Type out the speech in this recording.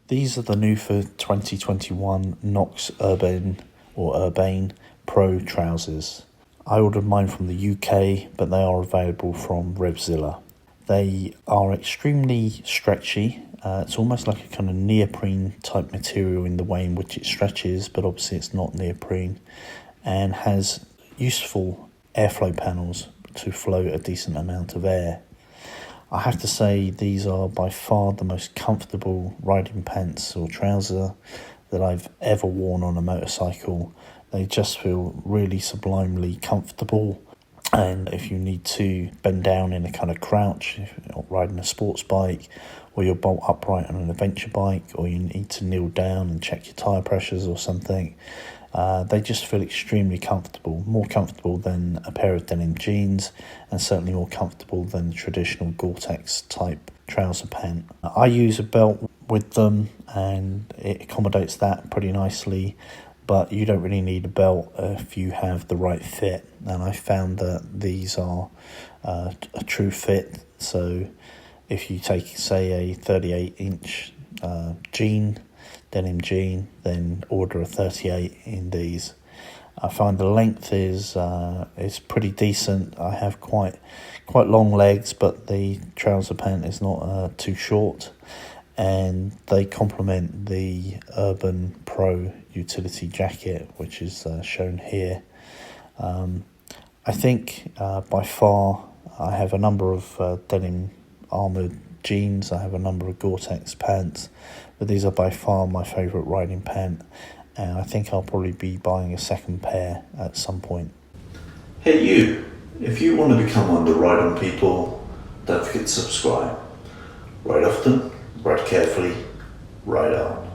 These are the new for 2021 Knox Urbane Pro trousers. I ordered mine from the UK, but they are available from Revzilla. They are extremely stretchy. It's almost like a kind of neoprene type material in the way in which it stretches, but obviously it's not neoprene, and has useful airflow panels to flow a decent amount of air. I have to say these are by far the most comfortable riding pants or trouser that I've ever worn on a motorcycle. They just feel really sublimely comfortable, and if you need to bend down in a kind of crouch, if you're riding a sports bike, or you're bolt upright on an adventure bike, or you need to kneel down and check your tyre pressures or something, they just feel extremely comfortable, more comfortable than a pair of denim jeans, and certainly more comfortable than the traditional Gore-Tex type trouser pant. I use a belt with them and it accommodates that pretty nicely, but you don't really need a belt if you have the right fit, and I found that these are a true fit. So if you take, say, a 38-inch denim jean, then order a 38 in these. I find the length is pretty decent. I have quite long legs, but the trouser pant is not too short, and they complement the Urbane Pro utility jacket, which is shown here. I think by far I have a number of denim armoured jeans, I have a number of Gore-Tex pants, but these are by far my favourite riding pant, and I think I'll probably be buying a second pair at some point. Hey you, if you want to become one of the Ride On people, don't forget to subscribe. Ride often, ride carefully, ride on.